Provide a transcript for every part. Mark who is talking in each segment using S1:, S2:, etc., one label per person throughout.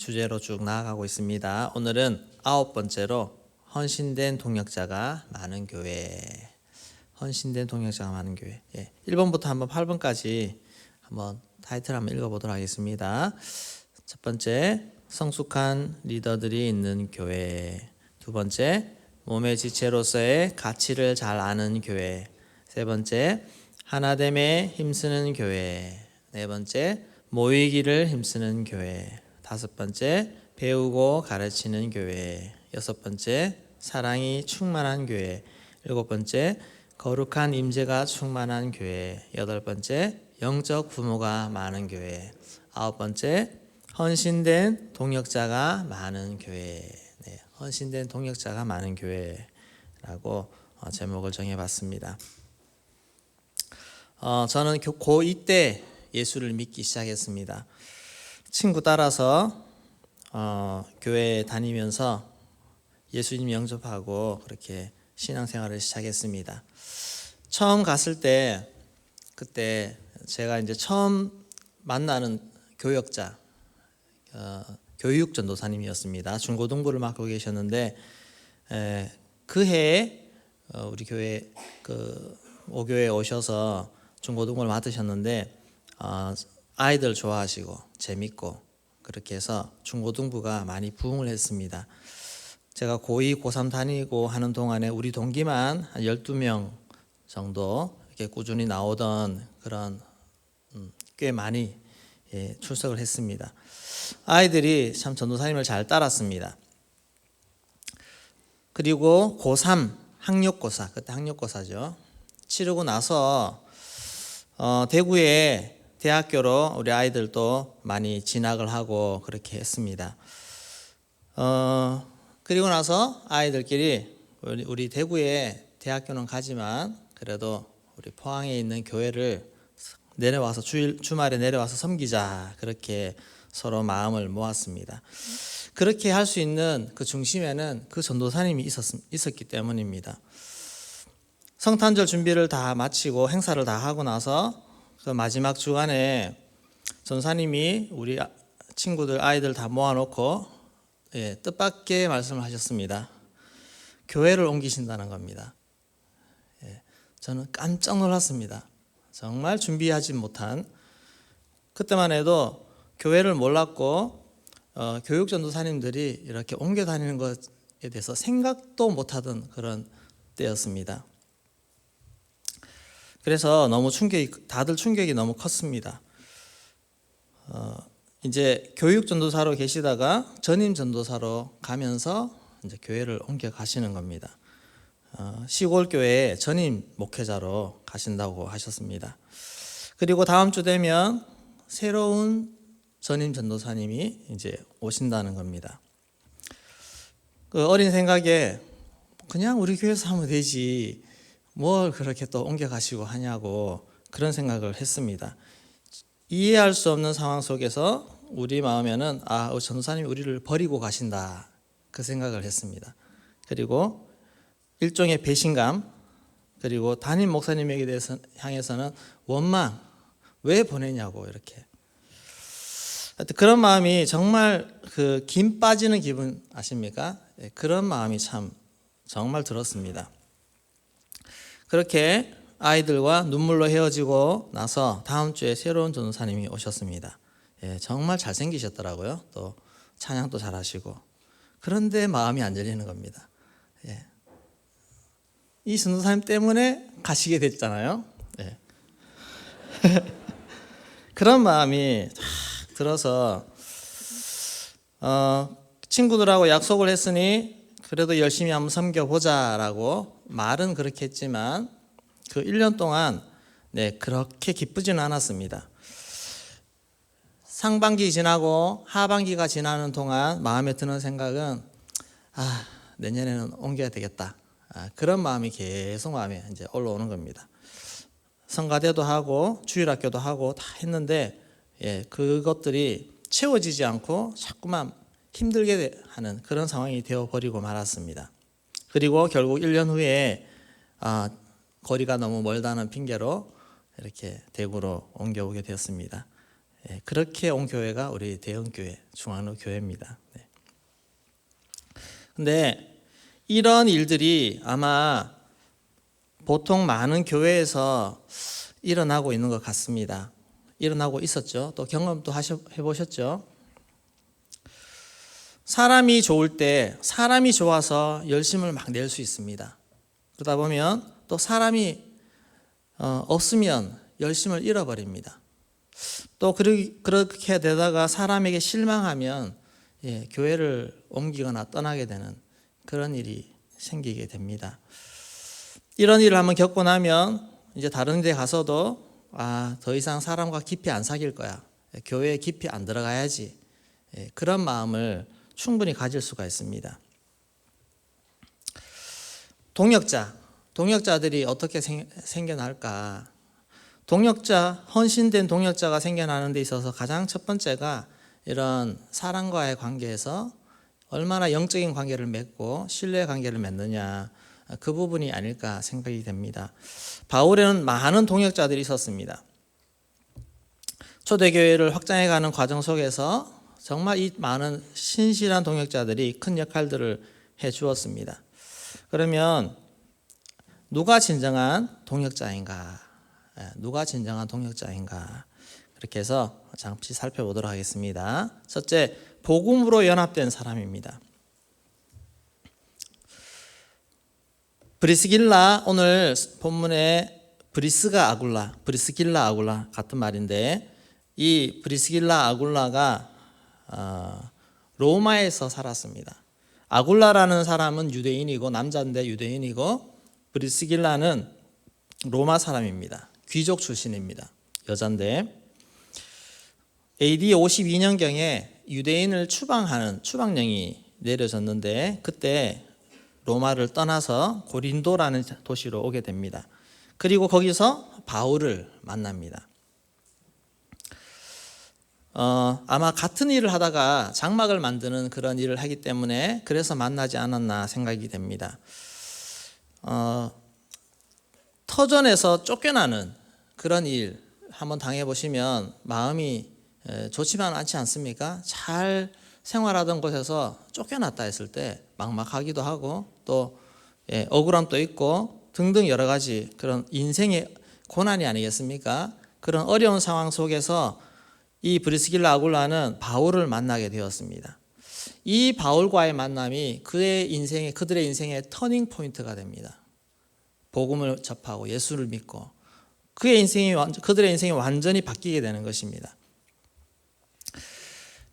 S1: 주제로 쭉 나아가고 있습니다. 오늘은 9번째로 헌신된 동역자가 많은 교회. 헌신된 동역자가 많은 교회. 1번부터 한번 8번까지 한번 타이틀 한번 읽어보도록 하겠습니다. 첫 번째, 성숙한 리더들이 있는 교회. 두 번째, 몸의 지체로서의 가치를 잘 아는 교회. 세 번째, 하나됨에 힘쓰는 교회. 네 번째, 모이기를 힘쓰는 교회. 다섯 번째, 배우고 가르치는 교회. 여섯 번째, 사랑이 충만한 교회. 일곱 번째, 거룩한 임재가 충만한 교회. 여덟 번째, 영적 부모가 많은 교회. 아홉 번째, 헌신된 동역자가 많은 교회. 네, 헌신된 동역자가 많은 교회라고 제목을 정해봤습니다. 저는 고2 때 예수를 믿기 시작했습니다. 친구 따라서 교회에 다니면서 예수님 영접하고 그렇게 신앙생활을 시작했습니다. 처음 갔을 때 그때 제가 이제 처음 만나는 교역자 교육 전도사님이었습니다. 중고등부를 맡고 계셨는데 그 해에 우리 교회 그 오교회에 오셔서 중고등부를 맡으셨는데 아이들 좋아하시고 재밌고 그렇게 해서 중고등부가 많이 부흥을 했습니다. 제가 고2, 고3 다니고 하는 동안에 우리 동기만 한 12명 정도 이렇게 꾸준히 나오던 그런 꽤 많이 출석을 했습니다. 아이들이 참 전도사님을 잘 따랐습니다. 그리고 고3 학력고사, 그때 학력고사죠. 치르고 나서 대구에 대학교로 우리 아이들도 많이 진학을 하고 그렇게 했습니다. 그리고 나서 아이들끼리 우리 대구에 대학교는 가지만 그래도 우리 포항에 있는 교회를 내려와서 주말에 내려와서 섬기자 그렇게 서로 마음을 모았습니다. 그렇게 할 수 있는 그 중심에는 그 전도사님이 있었기 때문입니다. 성탄절 준비를 다 마치고 행사를 다 하고 나서 그 마지막 주간에 전사님이 우리 친구들 아이들 다 모아놓고 뜻밖의 말씀을 하셨습니다. 교회를 옮기신다는 겁니다. 저는 깜짝 놀랐습니다. 정말 준비하지 못한 그때만 해도 교회를 몰랐고 교육 전도사님들이 이렇게 옮겨 다니는 것에 대해서 생각도 못하던 그런 때였습니다. 그래서 너무 다들 충격이 너무 컸습니다. 이제 교육 전도사로 계시다가 전임 전도사로 가면서 이제 교회를 옮겨 가시는 겁니다. 시골 교회에 전임 목회자로 가신다고 하셨습니다. 그리고 다음 주 되면 새로운 전임 전도사님이 이제 오신다는 겁니다. 그 어린 생각에 그냥 우리 교회에서 하면 되지. 뭘 그렇게 또 옮겨가시고 하냐고 그런 생각을 했습니다. 이해할 수 없는 상황 속에서 우리 마음에는 전도사님이 우리를 버리고 가신다 그 생각을 했습니다. 그리고 일종의 배신감 그리고 담임 목사님에게 대해서 향해서는 원망 왜 보내냐고 이렇게 그런 마음이 정말 그 김 빠지는 기분 아십니까? 그런 마음이 참 정말 들었습니다. 그렇게 아이들과 눈물로 헤어지고 나서 다음 주에 새로운 전도사님이 오셨습니다. 정말 잘생기셨더라고요. 또 찬양도 잘하시고. 그런데 마음이 안 열리는 겁니다. 이 전도사님 때문에 가시게 됐잖아요. 그런 마음이 들어서 친구들하고 약속을 했으니 그래도 열심히 한번 섬겨보자라고 말은 그렇게 했지만 그 1년 동안 그렇게 기쁘지는 않았습니다. 상반기 지나고 하반기가 지나는 동안 마음에 드는 생각은 내년에는 옮겨야 되겠다. 그런 마음이 계속 마음에 이제 올라오는 겁니다. 성가대도 하고 주일학교도 하고 다 했는데 그것들이 채워지지 않고 자꾸만 힘들게 하는 그런 상황이 되어버리고 말았습니다. 그리고 결국 1년 후에 거리가 너무 멀다는 핑계로 이렇게 대구로 옮겨오게 되었습니다. 예, 그렇게 온 교회가 우리 대형교회 중앙로 교회입니다. 네. 근데 이런 일들이 아마 보통 많은 교회에서 일어나고 있는 것 같습니다. 일어나고 있었죠. 또 경험도 해보셨죠. 사람이 좋을 때 사람이 좋아서 열심을 막 낼 수 있습니다. 그러다 보면 또 사람이 없으면 열심을 잃어버립니다. 또 그렇게 되다가 사람에게 실망하면 교회를 옮기거나 떠나게 되는 그런 일이 생기게 됩니다. 이런 일을 한번 겪고 나면 이제 다른 데 가서도 더 이상 사람과 깊이 안 사귈 거야. 교회에 깊이 안 들어가야지. 그런 마음을 충분히 가질 수가 있습니다. 동역자들이 어떻게 생겨날까? 헌신된 동역자가 생겨나는 데 있어서 가장 첫 번째가 이런 사람과의 관계에서 얼마나 영적인 관계를 맺고 신뢰 관계를 맺느냐, 그 부분이 아닐까 생각이 됩니다. 바울에는 많은 동역자들이 있었습니다. 초대교회를 확장해가는 과정 속에서 정말 이 많은 신실한 동역자들이 큰 역할들을 해 주었습니다. 그러면 누가 진정한 동역자인가? 누가 진정한 동역자인가? 그렇게 해서 잠시 살펴보도록 하겠습니다. 첫째, 복음으로 연합된 사람입니다. 브리스길라, 오늘 본문에 브리스길라 아굴라 같은 말인데, 이 브리스길라 아굴라가 로마에서 살았습니다. 아굴라라는 사람은 유대인이고 남자인데 유대인이고, 브리스길라는 로마 사람입니다. 귀족 출신입니다. 여잔데 AD 52년경에 유대인을 추방하는 추방령이 내려졌는데, 그때 로마를 떠나서 고린도라는 도시로 오게 됩니다. 그리고 거기서 바울을 만납니다. 아마 같은 일을 하다가 장막을 만드는 그런 일을 하기 때문에 그래서 만나지 않았나 생각이 됩니다. 터전에서 쫓겨나는 그런 일 한번 당해보시면 마음이 좋지만 않지 않습니까? 잘 생활하던 곳에서 쫓겨났다 했을 때 막막하기도 하고 또 억울함도 있고 등등 여러 가지 그런 인생의 고난이 아니겠습니까? 그런 어려운 상황 속에서 이 브리스길라 아굴라는 바울을 만나게 되었습니다. 이 바울과의 만남이 그들의 인생의 터닝 포인트가 됩니다. 복음을 접하고 예수를 믿고 그들의 인생이 완전히 바뀌게 되는 것입니다.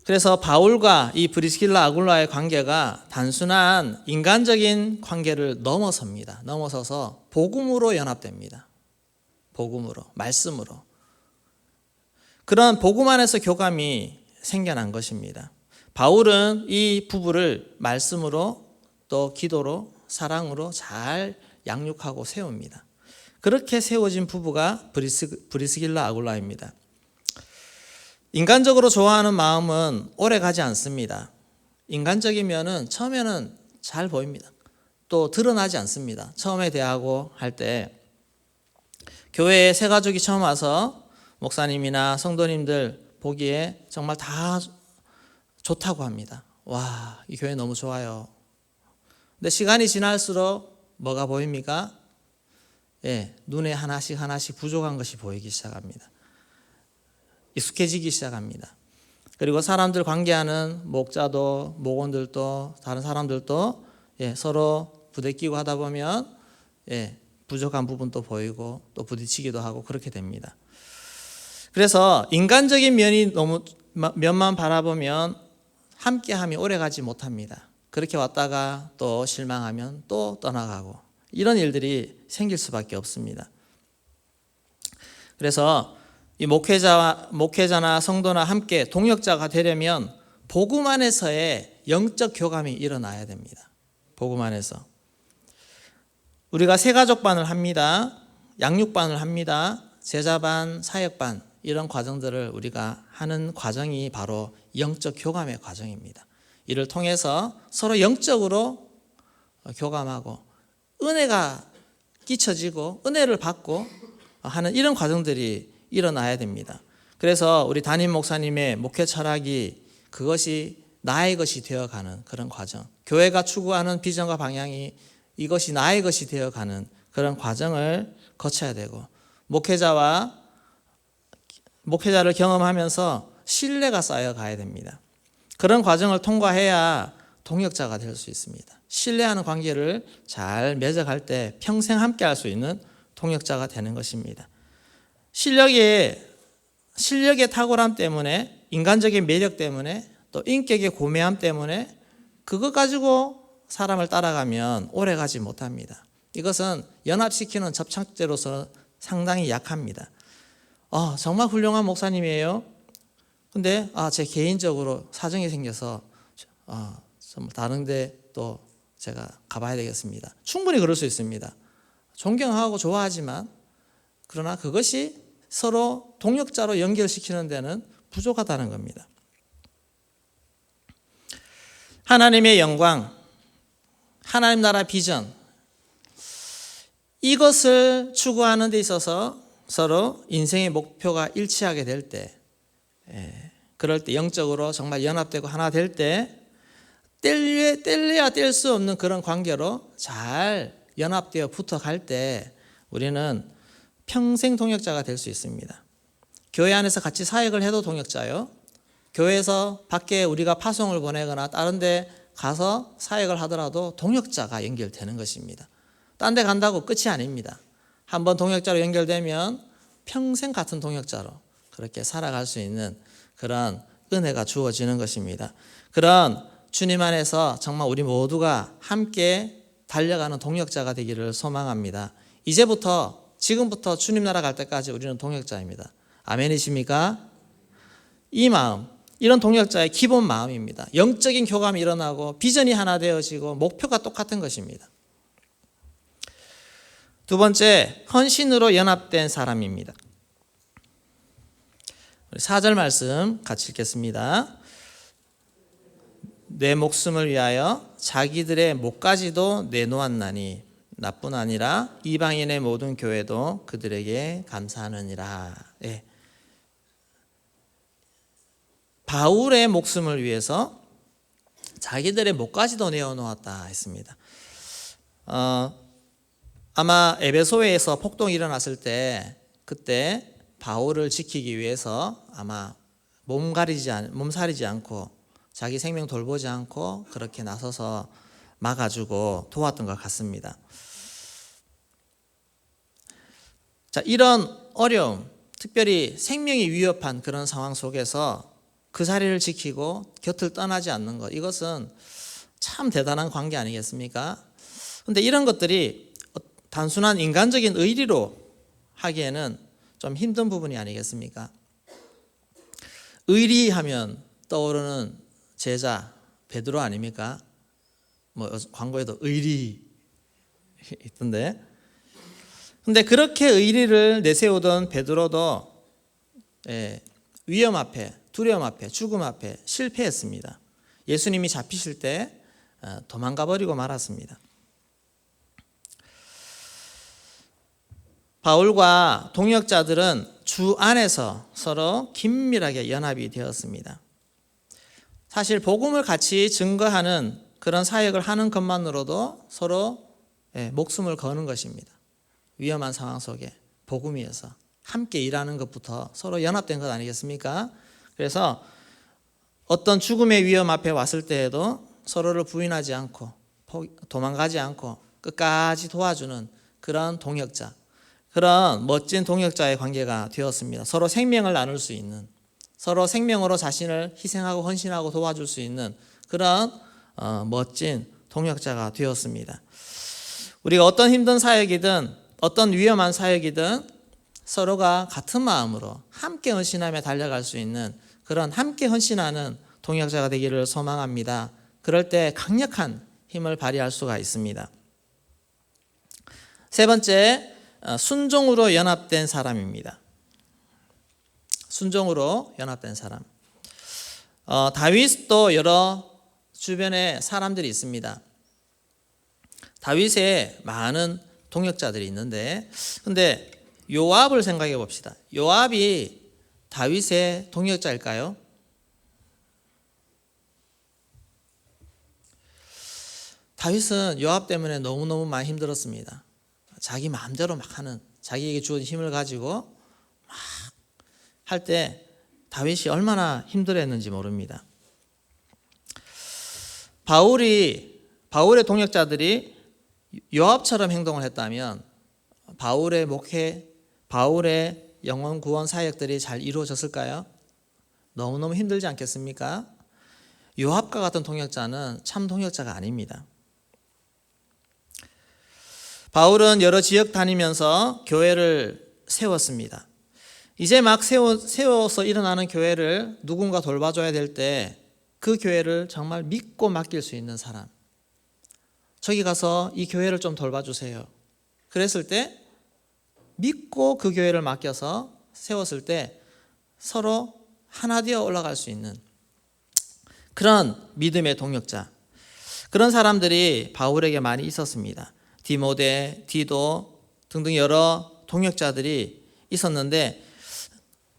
S1: 그래서 바울과 이 브리스길라 아굴라의 관계가 단순한 인간적인 관계를 넘어섭니다. 넘어서서 복음으로 연합됩니다. 복음으로, 말씀으로. 그런 복음 안에서 교감이 생겨난 것입니다. 바울은 이 부부를 말씀으로 또 기도로 사랑으로 잘 양육하고 세웁니다. 그렇게 세워진 부부가 브리스길라 아굴라입니다. 인간적으로 좋아하는 마음은 오래 가지 않습니다. 인간적이면은 처음에는 잘 보입니다. 또 드러나지 않습니다. 처음에 대하고 할 때 교회에 새 가족이 처음 와서 목사님이나 성도님들 보기에 정말 다 좋다고 합니다. 와, 이 교회 너무 좋아요. 근데 시간이 지날수록 뭐가 보입니까? 눈에 하나씩 부족한 것이 보이기 시작합니다. 익숙해지기 시작합니다. 그리고 사람들 관계하는 목자도 목원들도 다른 사람들도 서로 부대끼고 하다 보면 부족한 부분도 보이고 또 부딪히기도 하고 그렇게 됩니다. 그래서 인간적인 면만 바라보면 함께함이 오래가지 못합니다. 그렇게 왔다가 또 실망하면 또 떠나가고 이런 일들이 생길 수밖에 없습니다. 그래서 이 목회자나 성도나 함께 동역자가 되려면 복음 안에서의 영적 교감이 일어나야 됩니다. 복음 안에서. 우리가 새가족반을 합니다. 양육반을 합니다. 제자반, 사역반 이런 과정들을 우리가 하는 과정이 바로 영적 교감의 과정입니다. 이를 통해서 서로 영적으로 교감하고 은혜가 끼쳐지고 은혜를 받고 하는 이런 과정들이 일어나야 됩니다. 그래서 우리 담임 목사님의 목회 철학이 그것이 나의 것이 되어가는 그런 과정, 교회가 추구하는 비전과 방향이 이것이 나의 것이 되어가는 그런 과정을 거쳐야 되고, 목회자를 경험하면서 신뢰가 쌓여가야 됩니다. 그런 과정을 통과해야 동역자가 될 수 있습니다. 신뢰하는 관계를 잘 맺어갈 때 평생 함께 할 수 있는 동역자가 되는 것입니다. 실력의 탁월함 때문에, 인간적인 매력 때문에, 또 인격의 고매함 때문에 그것 가지고 사람을 따라가면 오래 가지 못합니다. 이것은 연합시키는 접착제로서 상당히 약합니다. 정말 훌륭한 목사님이에요. 근데 제 개인적으로 사정이 생겨서 좀 다른데 또 제가 가봐야 되겠습니다. 충분히 그럴 수 있습니다. 존경하고 좋아하지만, 그러나 그것이 서로 동역자로 연결시키는 데는 부족하다는 겁니다. 하나님의 영광, 하나님 나라 비전, 이것을 추구하는 데 있어서 서로 인생의 목표가 일치하게 될 때, 그럴 때 영적으로 정말 연합되고 하나 될 때, 뗄래야 뗄 수 없는 그런 관계로 잘 연합되어 붙어갈 때 우리는 평생 동역자가 될 수 있습니다. 교회 안에서 같이 사역을 해도 동역자요, 교회에서 밖에 우리가 파송을 보내거나 다른 데 가서 사역을 하더라도 동역자가 연결되는 것입니다. 딴 데 간다고 끝이 아닙니다. 한번 동역자로 연결되면 평생 같은 동역자로 그렇게 살아갈 수 있는 그런 은혜가 주어지는 것입니다. 그런 주님 안에서 정말 우리 모두가 함께 달려가는 동역자가 되기를 소망합니다. 지금부터 주님 나라 갈 때까지 우리는 동역자입니다. 아멘이십니까? 이 마음, 이런 동역자의 기본 마음입니다. 영적인 교감이 일어나고 비전이 하나 되어지고 목표가 똑같은 것입니다. 두 번째, 헌신으로 연합된 사람입니다. 4절 말씀 같이 읽겠습니다. 내 목숨을 위하여 자기들의 목까지도 내놓았나니 나뿐 아니라 이방인의 모든 교회도 그들에게 감사하느니라. 바울의 목숨을 위해서 자기들의 목까지도 내어놓았다 했습니다. 아마 에베소에서 폭동이 일어났을 때 그때 바울을 지키기 위해서 아마 몸살이지 않고 자기 생명 돌보지 않고 그렇게 나서서 막아주고 도왔던 것 같습니다. 자, 이런 어려움, 특별히 생명이 위협한 그런 상황 속에서 그 자리를 지키고 곁을 떠나지 않는 것, 이것은 참 대단한 관계 아니겠습니까? 그런데 이런 것들이 단순한 인간적인 의리로 하기에는 좀 힘든 부분이 아니겠습니까? 의리하면 떠오르는 제자 베드로 아닙니까? 광고에도 의리 있던데. 근데 그렇게 의리를 내세우던 베드로도 위험 앞에, 두려움 앞에, 죽음 앞에 실패했습니다. 예수님이 잡히실 때 도망가 버리고 말았습니다. 바울과 동역자들은 주 안에서 서로 긴밀하게 연합이 되었습니다. 사실 복음을 같이 증거하는 그런 사역을 하는 것만으로도 서로 목숨을 거는 것입니다. 위험한 상황 속에 복음 위에서 함께 일하는 것부터 서로 연합된 것 아니겠습니까? 그래서 어떤 죽음의 위험 앞에 왔을 때에도 서로를 부인하지 않고 도망가지 않고 끝까지 도와주는 그런 동역자, 그런 멋진 동역자의 관계가 되었습니다. 서로 생명을 나눌 수 있는, 서로 생명으로 자신을 희생하고 헌신하고 도와줄 수 있는 그런 멋진 동역자가 되었습니다. 우리가 어떤 힘든 사역이든 어떤 위험한 사역이든 서로가 같은 마음으로 함께 헌신하며 달려갈 수 있는 그런 함께 헌신하는 동역자가 되기를 소망합니다. 그럴 때 강력한 힘을 발휘할 수가 있습니다. 세 번째, 순종으로 연합된 사람입니다. 순종으로 연합된 사람. 다윗도 여러 주변에 사람들이 있습니다. 다윗에 많은 동역자들이 있는데, 근데 요압을 생각해 봅시다. 요압이 다윗의 동역자일까요? 다윗은 요압 때문에 너무너무 많이 힘들었습니다. 자기 마음대로 막 하는, 자기에게 주어진 힘을 가지고 막 할 때 다윗이 얼마나 힘들어했는지 모릅니다. 바울의 동역자들이 요압처럼 행동을 했다면 바울의 목회, 바울의 영혼 구원 사역들이 잘 이루어졌을까요? 너무너무 힘들지 않겠습니까? 요압과 같은 동역자는 참 동역자가 아닙니다. 바울은 여러 지역 다니면서 교회를 세웠습니다. 이제 막 세워서 일어나는 교회를 누군가 돌봐줘야 될 때 그 교회를 정말 믿고 맡길 수 있는 사람, 저기 가서 이 교회를 좀 돌봐주세요. 그랬을 때 믿고 그 교회를 맡겨서 세웠을 때 서로 하나 되어 올라갈 수 있는 그런 믿음의 동역자, 그런 사람들이 바울에게 많이 있었습니다. 디모데, 디도 등등 여러 동역자들이 있었는데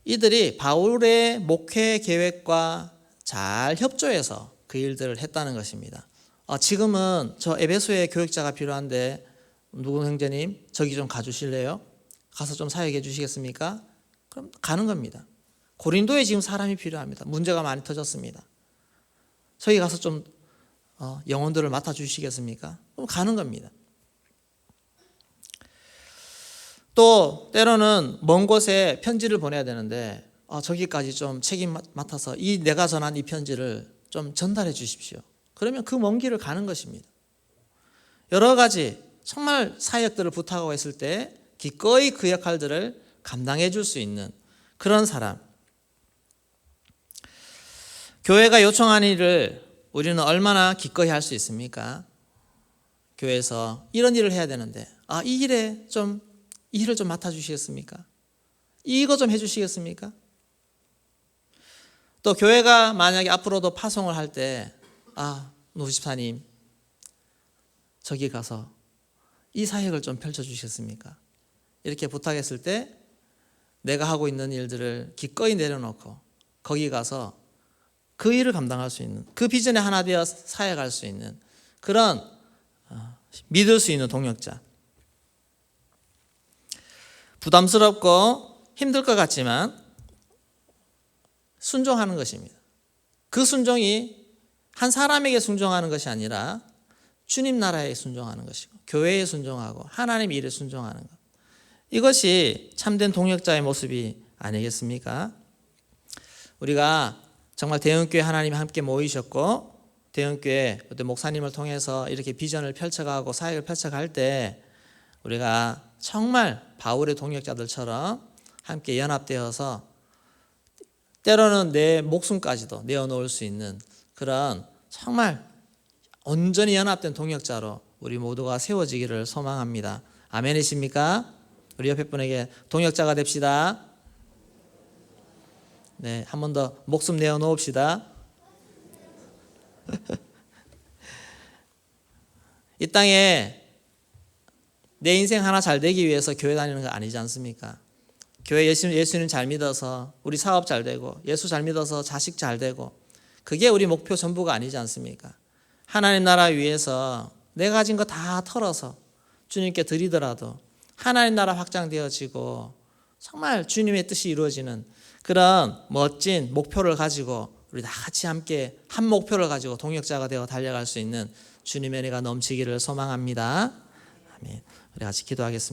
S1: 이들이 바울의 목회 계획과 잘 협조해서 그 일들을 했다는 것입니다. 지금은 저 에베소에 교역자가 필요한데 누구 형제님 저기 좀 가주실래요? 가서 좀 사역해 주시겠습니까? 그럼 가는 겁니다. 고린도에 지금 사람이 필요합니다. 문제가 많이 터졌습니다. 저기 가서 좀 영혼들을 맡아주시겠습니까? 그럼 가는 겁니다. 또 때로는 먼 곳에 편지를 보내야 되는데 저기까지 좀 책임 맡아서 내가 전한 이 편지를 좀 전달해 주십시오. 그러면 그 먼 길을 가는 것입니다. 여러 가지 정말 사역들을 부탁하고 했을 때 기꺼이 그 역할들을 감당해 줄 수 있는 그런 사람. 교회가 요청한 일을 우리는 얼마나 기꺼이 할 수 있습니까? 교회에서 이런 일을 해야 되는데 이 일을 좀 맡아주시겠습니까? 이거 좀 해주시겠습니까? 또 교회가 만약에 앞으로도 파송을 할 때 노 집사님 저기 가서 이 사역을 좀 펼쳐주시겠습니까? 이렇게 부탁했을 때 내가 하고 있는 일들을 기꺼이 내려놓고 거기 가서 그 일을 감당할 수 있는, 그 비전에 하나 되어 사역할 수 있는 그런 믿을 수 있는 동역자. 부담스럽고 힘들 것 같지만 순종하는 것입니다. 그 순종이 한 사람에게 순종하는 것이 아니라 주님 나라에 순종하는 것이고 교회에 순종하고 하나님의 일에 순종하는 것. 이것이 참된 동역자의 모습이 아니겠습니까? 우리가 정말 대형교회 하나님이 함께 모이셨고 대형교회 어떤 목사님을 통해서 이렇게 비전을 펼쳐가고 사역을 펼쳐갈 때 우리가 정말 바울의 동역자들처럼 함께 연합되어서 때로는 내 목숨까지도 내어놓을 수 있는 그런 정말 온전히 연합된 동역자로 우리 모두가 세워지기를 소망합니다. 아멘이십니까? 우리 옆에 분에게 동역자가 됩시다. 네, 한 번 더 목숨 내어놓읍시다. 이 땅에 내 인생 하나 잘 되기 위해서 교회 다니는 거 아니지 않습니까? 교회 예수님 잘 믿어서 우리 사업 잘 되고 예수 잘 믿어서 자식 잘 되고 그게 우리 목표 전부가 아니지 않습니까? 하나님 나라 위해서 내가 가진 거 다 털어서 주님께 드리더라도 하나님 나라 확장되어지고 정말 주님의 뜻이 이루어지는 그런 멋진 목표를 가지고 우리 다 같이 함께 한 목표를 가지고 동역자가 되어 달려갈 수 있는 주님의 은혜가 넘치기를 소망합니다. 아멘. 우리 같이 기도하겠습니다.